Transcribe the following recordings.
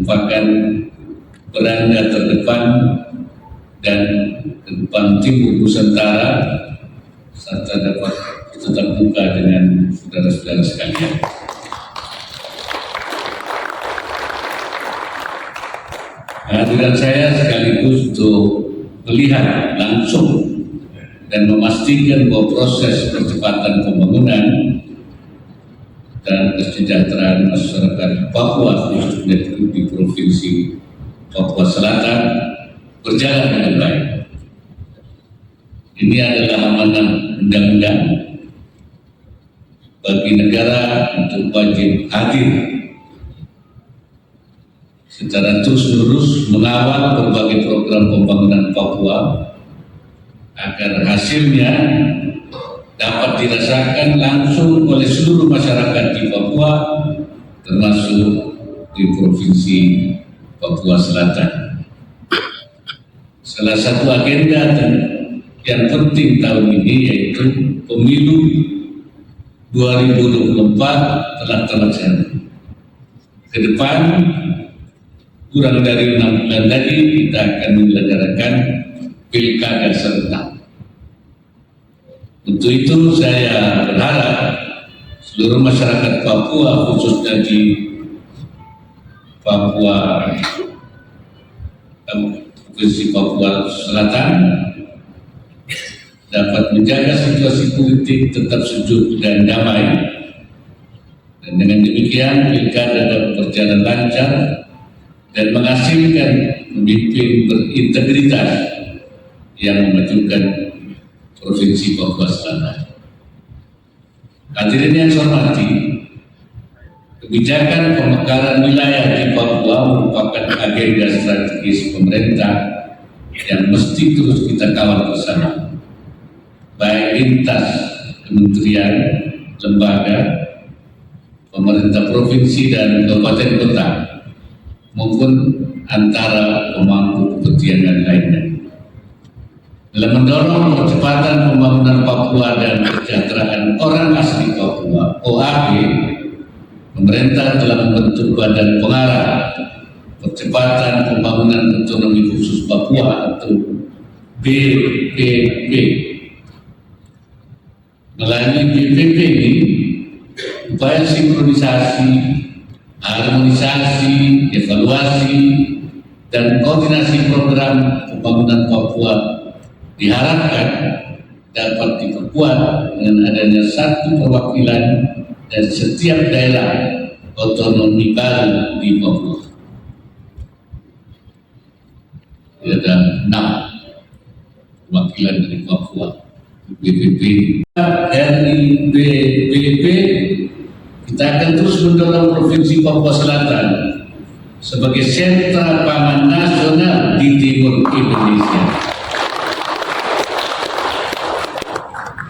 merupakan beranda terdepan dan depan timur Nusantara, serta dapat tetap buka dengan saudara-saudara sekalian. Kehadiran saya sekaligus untuk melihat langsung dan memastikan bahwa proses percepatan pembangunan dan kesejahteraan masyarakat Papua khususnya di Provinsi Papua Selatan berjalan dengan baik. Ini adalah amanah undang-undang bagi negara untuk wajib hadir secara terus-menerus mengawal berbagai program pembangunan Papua agar hasilnya dapat dirasakan langsung oleh seluruh masyarakat di Papua, termasuk di Provinsi Papua Selatan. Salah satu agenda yang penting tahun ini yaitu pemilu 2024 telah terlaksana. Ke depan kurang dari 6 bulan lagi kita akan menyelenggarakan pilkada serentak. Untuk itu saya berharap seluruh masyarakat Papua khususnya di Papua Provinsi Papua Selatan dapat menjaga situasi politik tetap sejuk dan damai, dan dengan demikian pilkada dapat berjalan lancar dan menghasilkan pemimpin berintegritas yang memajukan Provinsi Papua Selatan. Hadirin yang saya hormati, kebijakan pemekaran wilayah di Papua merupakan agenda strategis pemerintah yang mesti terus kita kawal bersama, baik lintas kementerian, lembaga, pemerintah provinsi dan kabupaten kota, maupun antara pemangku kepentingan lainnya. Dalam mendorong percepatan pembangunan Papua dan kesejahteraan orang asli Papua (OAP), pemerintah telah membentuk Badan Pengarah Percepatan Pembangunan Otonomi Khusus Papua atau BPP. Melalui BPP ini, upaya sinkronisasi, harmonisasi, evaluasi, dan koordinasi program pembangunan Papua diharapkan dapat diperkuat dengan adanya satu perwakilan dari setiap daerah otonomi baru di Papua. Ada 6 perwakilan dari Papua. BPP, RIPPP, kita akan terus mendorong Provinsi Papua Selatan sebagai sentra pangan nasional di timur Indonesia.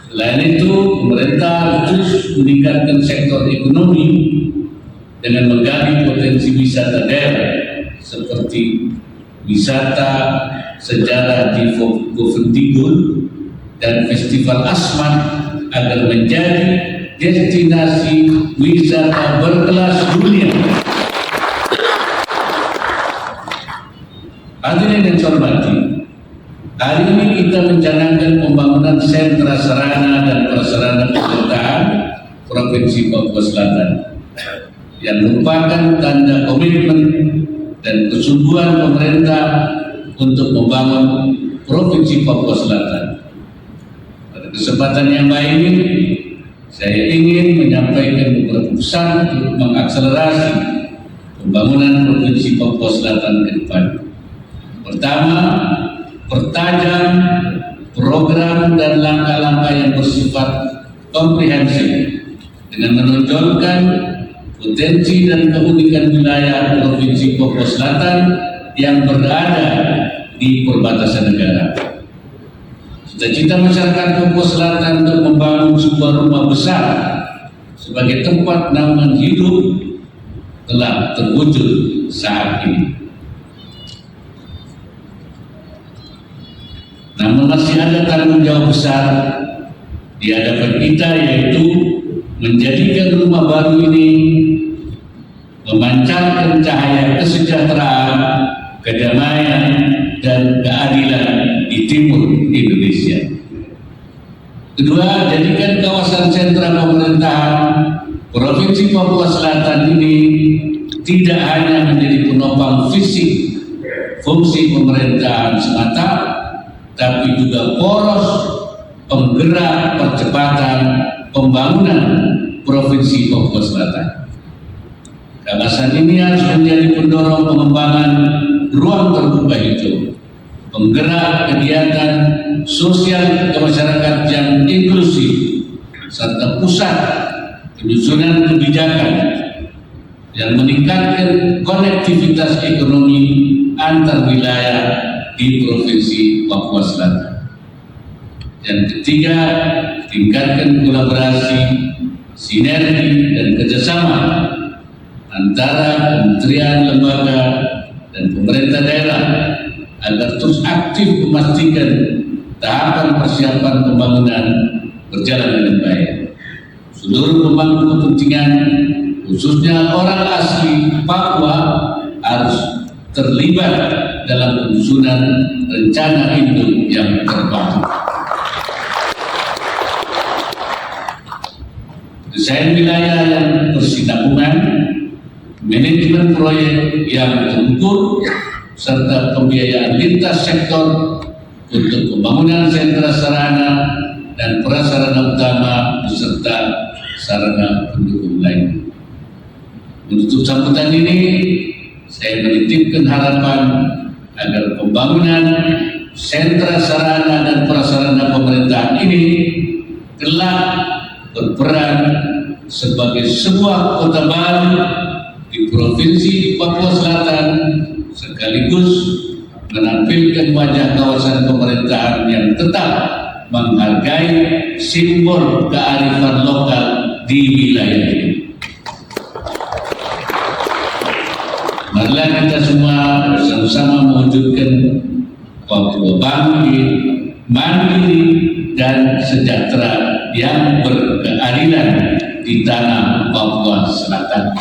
Selain itu, pemerintah terus meningkatkan sektor ekonomi dengan menggali potensi wisata daerah seperti wisata sejarah di Bovendigul dan Festival Asmat agar menjadi destinasi wisata berkelas dunia. Hadirin yang saya hormati, hari ini kita mencanangkan pembangunan sentra sarana dan prasarana pemerintahan Provinsi Papua Selatan yang merupakan tanda komitmen dan kesungguhan pemerintah untuk membangun Provinsi Papua Selatan. Pada kesempatan yang baik ini, saya ingin menyampaikan beberapa pesan untuk mengakselerasi pembangunan Provinsi Papua Selatan ke depan. Pertama, pertajam program dan langkah-langkah yang bersifat komprehensif dengan menonjolkan potensi dan keunikan wilayah Provinsi Papua Selatan yang berada di perbatasan negara. Cita-cita masyarakat Papua Selatan untuk membangun sebuah rumah besar sebagai tempat naungan hidup telah terwujud saat ini. Namun masih ada tanggung jawab besar di hadapan kita, yaitu menjadikan rumah baru ini memancarkan cahaya kesejahteraan, kedamaian, dan keadilan di timur Indonesia. Kedua, jadikan kawasan sentra pemerintahan Provinsi Papua Selatan ini tidak hanya menjadi penopang fisik fungsi pemerintahan semata, tapi juga poros penggerak percepatan pembangunan Provinsi Papua Selatan. Kawasan ini harus menjadi pendorong pengembangan ruang terbuka hijau, penggerak kegiatan sosial kemasyarakatan yang inklusif, serta pusat penyusunan kebijakan yang meningkatkan konektivitas ekonomi antar wilayah di Provinsi Papua Selatan. Yang ketiga, tingkatkan kolaborasi, sinergi, dan kerjasama antara kementerian, lembaga, dan pemerintah daerah agar terus aktif memastikan tahapan persiapan pembangunan berjalan dengan baik. Seluruh pemangku kepentingan, khususnya orang asli Papua, harus terlibat dalam penyusunan rencana induk yang terpadu. Desain wilayah yang bersinambungan, manajemen proyek yang terukur, serta pembiayaan lintas sektor untuk pembangunan sentra sarana dan prasarana utama beserta sarana pendukung lain. Menutup sambutan ini, saya menitipkan harapan agar pembangunan sentra sarana dan prasarana pemerintahan ini kelak berperan sebagai sebuah kota baru di Provinsi Papua Selatan, sekaligus menampilkan wajah kawasan pemerintahan yang tetap menghargai simbol kearifan lokal di wilayah ini. Marilah kita semua bersama-sama mewujudkan Papua bangkit, mandiri, dan sejahtera yang berkeadilan di tanah Papua Selatan.